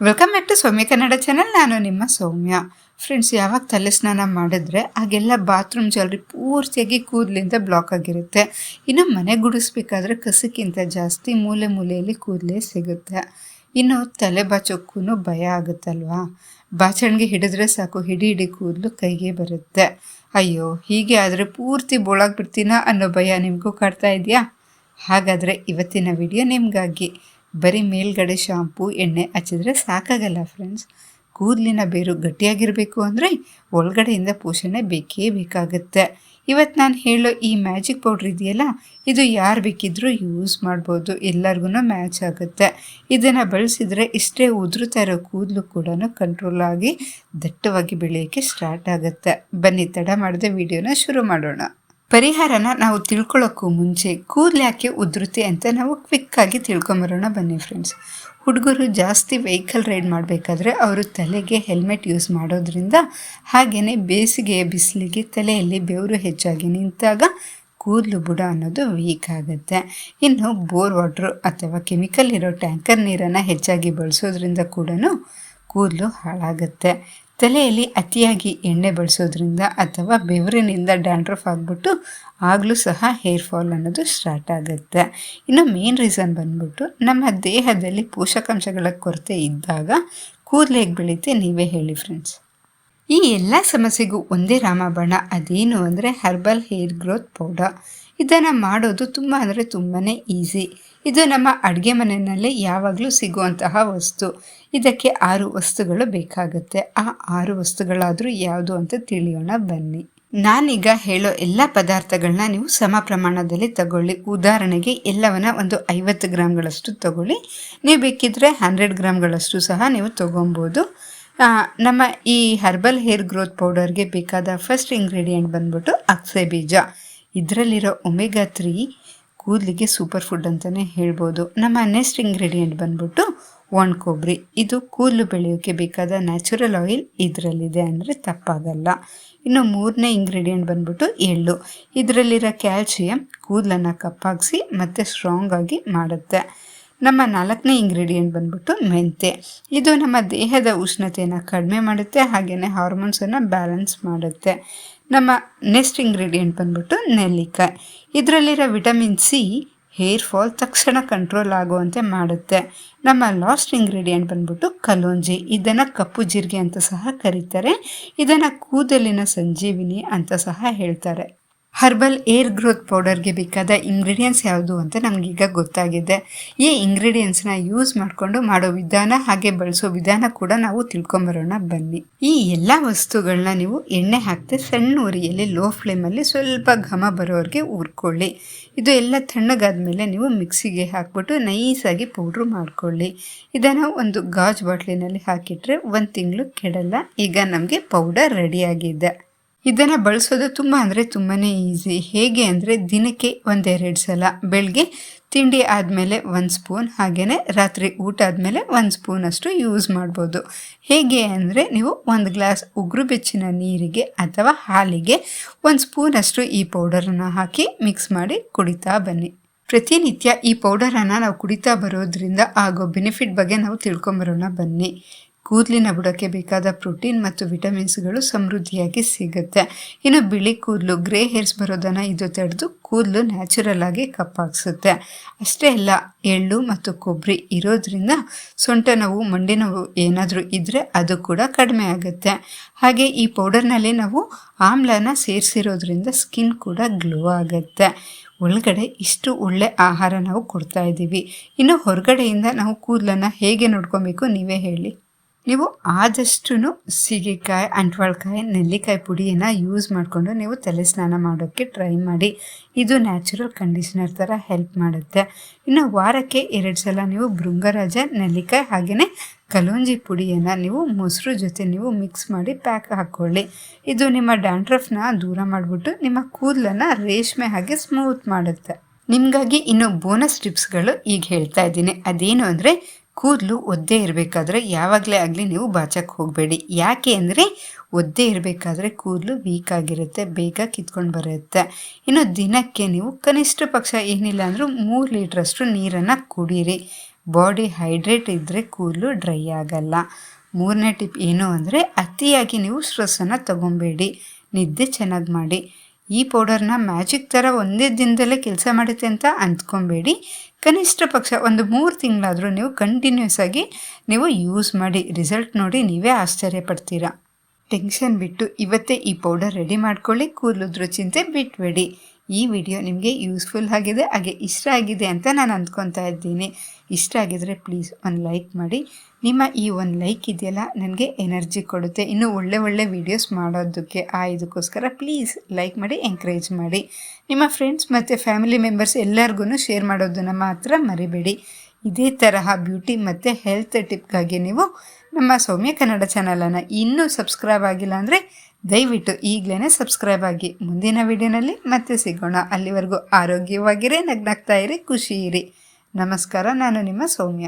Welcome back to Soumya Kannada channel. ನಾನು ನಿಮ್ಮ ಸೌಮ್ಯ. Friends, ಯಾವಾಗ ತಲೆ ಸ್ನಾನ ಮಾಡಿದ್ರೆ ಆಗೆಲ್ಲ ಬಾತ್ರೂಮ್ ಜಾಲರಿ ಪೂರ್ತಿಯಾಗಿ ಕೂದಲಿಂದ ಬ್ಲಾಕ್ ಆಗಿರುತ್ತೆ. ಇನ್ನು ಮನೆ ಗುಡಿಸ್ಬೇಕಾದ್ರೆ ಕಸಕ್ಕಿಂತ ಜಾಸ್ತಿ ಮೂಲೆ ಮೂಲೆಯಲ್ಲಿ ಕೂದಲೇ ಸಿಗುತ್ತೆ. ಇನ್ನು ತಲೆ ಬಾಚೋಕ್ಕೂ ಭಯ ಆಗುತ್ತಲ್ವಾ. ಬಾಚಣಿಗೆ ಹಿಡಿದ್ರೆ ಸಾಕು, ಹಿಡಿ ಕೂದಲು ಕೈಗೆ ಬರುತ್ತೆ. ಅಯ್ಯೋ, ಹೀಗೆ ಆದರೆ ಪೂರ್ತಿ ಬೋಳಾಗ್ಬಿಡ್ತೀನ ಅನ್ನೋ ಭಯ ನಿಮಗೂ ಕಾಡ್ತಾ ಇದೆಯಾ? ಹಾಗಾದರೆ ಇವತ್ತಿನ ವಿಡಿಯೋ ನಿಮಗಾಗಿ. ಬರೀ ಮೇಲ್ಗಡೆ ಶಾಂಪೂ ಎಣ್ಣೆ ಹಚ್ಚಿದ್ರೆ ಸಾಕಾಗಲ್ಲ ಫ್ರೆಂಡ್ಸ್. ಕೂದಲಿನ ಬೇರು ಗಟ್ಟಿಯಾಗಿರಬೇಕು ಅಂದರೆ ಒಳಗಡೆಯಿಂದ ಪೋಷಣೆ ಬೇಕೇ ಬೇಕಾಗುತ್ತೆ. ಇವತ್ತು ನಾನು ಹೇಳೋ ಈ ಮ್ಯಾಜಿಕ್ ಪೌಡ್ರ್ ಇದೆಯಲ್ಲ, ಇದು ಯಾರು ಬೇಕಿದ್ರೂ ಯೂಸ್ ಮಾಡ್ಬೋದು, ಎಲ್ಲರಿಗೂ ಮ್ಯಾಚ್ ಆಗುತ್ತೆ. ಇದನ್ನು ಬಳಸಿದರೆ ಇಷ್ಟೇ ಉದುರುತ್ತಾ ಇರೋ ಕೂದಲು ಕೂಡ ಕಂಟ್ರೋಲ್ ಆಗಿ ದಟ್ಟವಾಗಿ ಬೆಳೆಯೋಕ್ಕೆ ಸ್ಟಾರ್ಟ್ ಆಗುತ್ತೆ. ಬನ್ನಿ, ತಡ ಮಾಡದೆ ವಿಡಿಯೋನ ಶುರು ಮಾಡೋಣ. ಪರಿಹಾರನ ನಾವು ತಿಳ್ಕೊಳ್ಳೋಕ್ಕೂ ಮುಂಚೆ ಕೂದಲು ಯಾಕೆ ಉದುರುತ್ತೆ ಅಂತ ನಾವು ಕ್ವಿಕ್ಕಾಗಿ ತಿಳ್ಕೊಂಬರೋಣ ಬನ್ನಿ ಫ್ರೆಂಡ್ಸ್. ಹುಡುಗರು ಜಾಸ್ತಿ ವೆಹಿಕಲ್ ರೈಡ್ ಮಾಡಬೇಕಾದ್ರೆ ಅವರು ತಲೆಗೆ ಹೆಲ್ಮೆಟ್ ಯೂಸ್ ಮಾಡೋದ್ರಿಂದ, ಹಾಗೆಯೇ ಬೇಸಿಗೆಯ ಬಿಸಿಲಿಗೆ ತಲೆಯಲ್ಲಿ ಬೆವರು ಹೆಚ್ಚಾಗಿ ನಿಂತಾಗ ಕೂದಲು ಬುಡ ಅನ್ನೋದು ವೀಕ್ ಆಗುತ್ತೆ. ಇನ್ನು ಬೋರ್ ವಾಟ್ರು ಅಥವಾ ಕೆಮಿಕಲ್ ಇರೋ ಟ್ಯಾಂಕರ್ ನೀರನ್ನು ಹೆಚ್ಚಾಗಿ ಬಳಸೋದ್ರಿಂದ ಕೂಡ ಕೂದಲು ಹಾಳಾಗುತ್ತೆ. ತಲೆಯಲ್ಲಿ ಅತಿಯಾಗಿ ಎಣ್ಣೆ ಬಳಸೋದ್ರಿಂದ ಅಥವಾ ಬೆವರಿನಿಂದ ಡ್ಯಾಂಡ್ರಫ್ ಆಗಿಬಿಟ್ಟು ಆಗಲೂ ಸಹ ಹೇರ್ ಫಾಲ್ ಅನ್ನೋದು ಸ್ಟಾರ್ಟ್ ಆಗುತ್ತೆ. ಇನ್ನು ಮೇನ್ ರೀಸನ್ ಬಂದ್ಬಿಟ್ಟು ನಮ್ಮ ದೇಹದಲ್ಲಿ ಪೋಷಕಾಂಶಗಳ ಕೊರತೆ ಇದ್ದಾಗ ಕೂದಲು ಹೇಗೆ ಬೆಳೆಯುತ್ತೆ ನೀವೇ ಹೇಳಿ ಫ್ರೆಂಡ್ಸ್. ಈ ಎಲ್ಲ ಸಮಸ್ಯೆಗೂ ಒಂದೇ ರಾಮಬಾಣ, ಅದೇನು ಅಂದರೆ ಹರ್ಬಲ್ ಹೇರ್ ಗ್ರೋತ್ ಪೌಡರ್. ಇದನ್ನು ಮಾಡೋದು ತುಂಬ ತುಂಬಾ ಈಸಿ. ಇದು ನಮ್ಮ ಅಡುಗೆ ಮನೆಯಲ್ಲೇ ಯಾವಾಗಲೂ ಸಿಗುವಂತಹ ವಸ್ತು. ಇದಕ್ಕೆ 6 ವಸ್ತುಗಳು ಬೇಕಾಗುತ್ತೆ. ಆ 6 ವಸ್ತುಗಳಾದರೂ ಯಾವುದು ಅಂತ ತಿಳಿಯೋಣ ಬನ್ನಿ. ನಾನೀಗ ಹೇಳೋ ಎಲ್ಲ ಪದಾರ್ಥಗಳನ್ನ ನೀವು ಸಮ ಪ್ರಮಾಣದಲ್ಲಿ ತಗೊಳ್ಳಿ. ಉದಾಹರಣೆಗೆ ಎಲ್ಲವನ್ನ ಒಂದು 50 ಗ್ರಾಮ್ಗಳಷ್ಟು ತಗೊಳ್ಳಿ. ನೀವು ಬೇಕಿದ್ರೆ 100 ಗ್ರಾಮ್ಗಳಷ್ಟು ಸಹ ನೀವು ತಗೊಬೋದು. ನಮ್ಮ ಈ ಹರ್ಬಲ್ ಹೇರ್ ಗ್ರೋತ್ ಪೌಡರ್ಗೆ ಬೇಕಾದ ಫಸ್ಟ್ ಇಂಗ್ರೀಡಿಯೆಂಟ್ ಬಂದ್ಬಿಟ್ಟು ಅಗಸೆ ಬೀಜ. ಇದರಲ್ಲಿರೋ ಒಮೆಗಾ 3 ಕೂದಲಿಗೆ ಸೂಪರ್ ಫುಡ್ ಅಂತಲೇ ಹೇಳ್ಬೋದು. ನಮ್ಮ ನೆಕ್ಸ್ಟ್ ಇಂಗ್ರೀಡಿಯೆಂಟ್ ಬಂದ್ಬಿಟ್ಟು ಒಣ ಕೊಬ್ಬರಿ. ಇದು ಕೂದಲು ಬೆಳೆಯೋಕ್ಕೆ ಬೇಕಾದ ನ್ಯಾಚುರಲ್ ಆಯಿಲ್ ಇದರಲ್ಲಿದೆ ಅಂದರೆ ತಪ್ಪಾಗಲ್ಲ. ಇನ್ನು 3ನೇ ಇಂಗ್ರೀಡಿಯೆಂಟ್ ಬಂದ್ಬಿಟ್ಟು ಎಳ್ಳು. ಇದರಲ್ಲಿರೋ ಕ್ಯಾಲ್ಶಿಯಂ ಕೂದಲನ್ನು ಕಪ್ಪಾಗಿಸಿ ಮತ್ತು ಸ್ಟ್ರಾಂಗ್ ಆಗಿ ಮಾಡುತ್ತೆ. ನಮ್ಮ 4ನೇ ಇಂಗ್ರೀಡಿಯೆಂಟ್ ಬಂದ್ಬಿಟ್ಟು ಮೆಂತೆ. ಇದು ನಮ್ಮ ದೇಹದ ಉಷ್ಣತೆಯನ್ನು ಕಡಿಮೆ ಮಾಡುತ್ತೆ, ಹಾಗೆಯೇ ಹಾರ್ಮೋನ್ಸನ್ನು ಬ್ಯಾಲೆನ್ಸ್ ಮಾಡುತ್ತೆ. ನಮ್ಮ ನೆಕ್ಸ್ಟ್ ಇಂಗ್ರೀಡಿಯೆಂಟ್ ಬಂದ್ಬಿಟ್ಟು ನೆಲ್ಲಿಕಾಯಿ. ಇದರಲ್ಲಿರೋ ವಿಟಮಿನ್ ಸಿ ಹೇರ್ ಫಾಲ್ ತಕ್ಷಣ ಕಂಟ್ರೋಲ್ ಆಗುವಂತೆ ಮಾಡುತ್ತೆ. ನಮ್ಮ ಲಾಸ್ಟ್ ಇಂಗ್ರೀಡಿಯೆಂಟ್ ಬಂದ್ಬಿಟ್ಟು ಕಲೋಂಜಿ. ಇದನ್ನು ಕಪ್ಪು ಜೀರಿಗೆ ಅಂತ ಸಹ ಕರೀತಾರೆ. ಇದನ್ನು ಕೂದಲಿನ ಸಂಜೀವಿನಿ ಅಂತ ಸಹ ಹೇಳ್ತಾರೆ. ಹರ್ಬಲ್ ಏರ್ ಗ್ರೋತ್ ಪೌಡರ್ಗೆ ಬೇಕಾದ ಇಂಗ್ರೀಡಿಯೆಂಟ್ಸ್ ಯಾವುದು ಅಂತ ನಮಗೀಗ ಗೊತ್ತಾಗಿದೆ. ಈ ಇಂಗ್ರೀಡಿಯೆಂಟ್ಸ್ನ ಯೂಸ್ ಮಾಡಿಕೊಂಡು ಮಾಡೋ ವಿಧಾನ ಹಾಗೆ ಬಳಸೋ ವಿಧಾನ ಕೂಡ ನಾವು ತಿಳ್ಕೊಂಬರೋಣ ಬನ್ನಿ. ಈ ಎಲ್ಲ ವಸ್ತುಗಳನ್ನ ನೀವು ಎಣ್ಣೆ ಹಾಕ್ತೆ ಸಣ್ಣ ಉರಿಯಲ್ಲಿ ಲೋ ಫ್ಲೇಮಲ್ಲಿ ಸ್ವಲ್ಪ ಘಮ ಬರೋವರೆಗೆ ಹುರ್ಕೊಳ್ಳಿ. ಇದು ಎಲ್ಲ ತಣ್ಣಗಾದ್ಮೇಲೆ ನೀವು ಮಿಕ್ಸಿಗೆ ಹಾಕ್ಬಿಟ್ಟು ನೈಸಾಗಿ ಪೌಡ್ರು ಮಾಡ್ಕೊಳ್ಳಿ. ಇದನ್ನು ಒಂದು ಗಾಜ್ ಬಾಟ್ಲಿನಲ್ಲಿ ಹಾಕಿಟ್ರೆ 1 ತಿಂಗಳು ಕೆಡಲ್ಲ. ಈಗ ನಮಗೆ ಪೌಡರ್ ರೆಡಿಯಾಗಿದೆ. ಇದನ್ನು ಬಳಸೋದು ತುಂಬಾ ಈಸಿ. ಹೇಗೆ ಅಂದರೆ ದಿನಕ್ಕೆ 1-2 ಸಲ, ಬೆಳಗ್ಗೆ ತಿಂಡಿ ಆದಮೇಲೆ 1 ಸ್ಪೂನ್, ಹಾಗೆಯೇ ರಾತ್ರಿ ಊಟ ಆದಮೇಲೆ 1 ಸ್ಪೂನಷ್ಟು ಯೂಸ್ ಮಾಡ್ಬೋದು. ಹೇಗೆ ಅಂದರೆ ನೀವು 1 ಗ್ಲಾಸ್ ಉಗುರು ಬೆಚ್ಚಿನ ನೀರಿಗೆ ಅಥವಾ ಹಾಲಿಗೆ 1 ಸ್ಪೂನಷ್ಟು ಈ ಪೌಡರನ್ನು ಹಾಕಿ ಮಿಕ್ಸ್ ಮಾಡಿ ಕುಡಿತಾ ಬನ್ನಿ. ಪ್ರತಿನಿತ್ಯ ಈ ಪೌಡರನ್ನು ನಾವು ಕುಡಿತಾ ಬರೋದ್ರಿಂದ ಆಗೋ ಬೆನಿಫಿಟ್ ಬಗ್ಗೆ ನಾವು ತಿಳ್ಕೊಂಬರೋಣ ಬನ್ನಿ. ಕೂದಲಿನ ಬುಡಕ್ಕೆ ಬೇಕಾದ ಪ್ರೋಟೀನ್ ಮತ್ತು ವಿಟಮಿನ್ಸ್ಗಳು ಸಮೃದ್ಧಿಯಾಗಿ ಸಿಗುತ್ತೆ. ಇನ್ನು ಬಿಳಿ ಕೂದಲು, ಗ್ರೇ ಹೇರ್ಸ್ ಬರೋದನ್ನು ಇದು ತಡೆದು ಕೂದಲು ನ್ಯಾಚುರಲ್ ಆಗಿ ಕಪ್ಪಾಗಿಸುತ್ತೆ. ಅಷ್ಟೇ ಅಲ್ಲ, ಎಳ್ಳು ಮತ್ತು ಕೊಬ್ಬರಿ ಇರೋದ್ರಿಂದ ಸೊಂಟ ನೋವು, ಮಂಡಿ ನೋವು ಏನಾದರೂ ಇದ್ದರೆ ಅದು ಕೂಡ ಕಡಿಮೆ ಆಗುತ್ತೆ. ಹಾಗೆ ಈ ಪೌಡರ್ನಲ್ಲಿ ನಾವು ಆಮ್ಲನ ಸೇರಿಸಿರೋದ್ರಿಂದ ಸ್ಕಿನ್ ಕೂಡ ಗ್ಲೋ ಆಗುತ್ತೆ. ಒಳಗಡೆ ಇಷ್ಟು ಒಳ್ಳೆ ಆಹಾರ ನಾವು ಕೊಡ್ತಾ ಇದ್ದೀವಿ. ಇನ್ನು ಹೊರಗಡೆಯಿಂದ ನಾವು ಕೂದಲನ್ನು ಹೇಗೆ ನೋಡ್ಕೊಬೇಕು ನೀವೇ ಹೇಳಿ. ನೀವು ಆದಷ್ಟು ಸೀಗೆಕಾಯಿ, ಅಂಟ್ವಾಳಕಾಯಿ, ನೆಲ್ಲಿಕಾಯಿ ಪುಡಿಯನ್ನು ಯೂಸ್ ಮಾಡಿಕೊಂಡು ನೀವು ತಲೆ ಸ್ನಾನ ಮಾಡೋಕ್ಕೆ ಟ್ರೈ ಮಾಡಿ. ಇದು ನ್ಯಾಚುರಲ್ ಕಂಡೀಷ್ನರ್ ಥರ ಹೆಲ್ಪ್ ಮಾಡುತ್ತೆ. ಇನ್ನು ವಾರಕ್ಕೆ 2 ಸಲ ನೀವು ಭೃಂಗರಾಜ, ನೆಲ್ಲಿಕಾಯಿ ಹಾಗೆಯೇ ಕಲೋಂಜಿ ಪುಡಿಯನ್ನು ನೀವು ಮೊಸರು ಜೊತೆ ನೀವು ಮಿಕ್ಸ್ ಮಾಡಿ ಪ್ಯಾಕ್ ಹಾಕ್ಕೊಳ್ಳಿ. ಇದು ನಿಮ್ಮ ಡ್ಯಾಂಡ್ರಫ್ನ ದೂರ ಮಾಡಿಬಿಟ್ಟು ನಿಮ್ಮ ಕೂದಲನ್ನು ರೇಷ್ಮೆ ಹಾಗೆ ಸ್ಮೂತ್ ಮಾಡುತ್ತೆ. ನಿಮಗಾಗಿ ಇನ್ನು ಬೋನಸ್ ಟಿಪ್ಸ್ಗಳು ಈಗ ಹೇಳ್ತಾ ಇದ್ದೀನಿ. ಅದೇನು ಅಂದರೆ, ಕೂದಲು ಒದ್ದೆ ಇರಬೇಕಾದ್ರೆ ಯಾವಾಗಲೇ ಆಗಲಿ ನೀವು ಬಾಚಕ್ಕೆ ಹೋಗಬೇಡಿ. ಯಾಕೆ ಅಂದರೆ ಒದ್ದೆ ಇರಬೇಕಾದ್ರೆ ಕೂದಲು ವೀಕ್ ಆಗಿರುತ್ತೆ, ಬೇಗ ಕಿತ್ಕೊಂಡು ಬರುತ್ತೆ. ಇನ್ನು ದಿನಕ್ಕೆ ನೀವು ಕನಿಷ್ಠ ಪಕ್ಷ ಏನಿಲ್ಲ ಅಂದರೂ 3 ಲೀಟ್ರಷ್ಟು ನೀರನ್ನು ಕುಡೀರಿ. ಬಾಡಿ ಹೈಡ್ರೇಟ್ ಇದ್ದರೆ ಕೂದಲು ಡ್ರೈ ಆಗಲ್ಲ. 3ನೇ ಟಿಪ್ ಏನು ಅಂದರೆ ಅತಿಯಾಗಿ ನೀವು ಸ್ಟ್ರೆಸ್ಸನ್ನು ತಗೊಬೇಡಿ, ನಿದ್ದೆ ಚೆನ್ನಾಗಿ ಮಾಡಿ. ಈ ಪೌಡರ್ನ ಮ್ಯಾಜಿಕ್ ಥರ ಒಂದೇ ದಿನದಲ್ಲೇ ಕೆಲಸ ಮಾಡುತ್ತೆ ಅಂತ ಅಂದ್ಕೊಬೇಡಿ. ಕನಿಷ್ಠ ಪಕ್ಷ ಒಂದು 3 ತಿಂಗಳಾದರೂ ನೀವು ಕಂಟಿನ್ಯೂಸ್ ಆಗಿ ನೀವು ಯೂಸ್ ಮಾಡಿ, ರಿಸಲ್ಟ್ ನೋಡಿ ನೀವೇ ಆಶ್ಚರ್ಯ ಪಡ್ತೀರಾ. ಟೆನ್ಷನ್ ಬಿಟ್ಟು ಇವತ್ತೇ ಈ ಪೌಡರ್ ರೆಡಿ ಮಾಡ್ಕೊಳ್ಳಿ, ಕೂದಲುದ್ರ ಚಿಂತೆ ಬಿಟ್ಬೇಡಿ. ಈ ವಿಡಿಯೋ ನಿಮಗೆ ಯೂಸ್ಫುಲ್ ಆಗಿದೆ, ಹಾಗೆ ಇಷ್ಟ ಆಗಿದೆ ಅಂತ ನಾನು ಅಂದ್ಕೊತಾ ಇದ್ದೀನಿ. ಇಷ್ಟ ಆಗಿದರೆ ಪ್ಲೀಸ್ ಒಂದು ಲೈಕ್ ಮಾಡಿ. ನಿಮ್ಮ ಈ ಒಂದು ಲೈಕ್ ಇದೆಯಲ್ಲ ನನಗೆ ಎನರ್ಜಿ ಕೊಡುತ್ತೆ ಇನ್ನೂ ಒಳ್ಳೆ ವೀಡಿಯೋಸ್ ಮಾಡೋದಕ್ಕೆ. ಇದಕ್ಕೋಸ್ಕರ ಪ್ಲೀಸ್ ಲೈಕ್ ಮಾಡಿ, ಎಂಕರೇಜ್ ಮಾಡಿ. ನಿಮ್ಮ ಫ್ರೆಂಡ್ಸ್ ಮತ್ತು ಫ್ಯಾಮಿಲಿ ಮೆಂಬರ್ಸ್ ಎಲ್ಲರಿಗೂ ಶೇರ್ ಮಾಡೋದನ್ನು ಮಾತ್ರ ಮರಿಬೇಡಿ. ಇದೇ ತರಹ ಬ್ಯೂಟಿ ಮತ್ತು ಹೆಲ್ತ್ ಟಿಪ್ಗಾಗಿ ನೀವು ನಮ್ಮ ಸೌಮ್ಯ ಕನ್ನಡ ಚಾನಲನ್ನು ಇನ್ನೂ ಸಬ್ಸ್ಕ್ರೈಬ್ ಆಗಿಲ್ಲ ಅಂದರೆ ದಯವಿಟ್ಟು ಈಗಲೇ ಸಬ್ಸ್ಕ್ರೈಬ್ ಆಗಿ. ಮುಂದಿನ ವಿಡಿಯೋನಲ್ಲಿ ಮತ್ತೆ ಸಿಗೋಣ. ಅಲ್ಲಿವರೆಗೂ ಆರೋಗ್ಯವಾಗಿರಿ, ನಗ್ನಾಗ್ತಾ ಇರಿ, ಖುಷಿ ಇರಿ. ನಮಸ್ಕಾರ. ನಾನು ನಿಮ್ಮ ಸೌಮ್ಯ.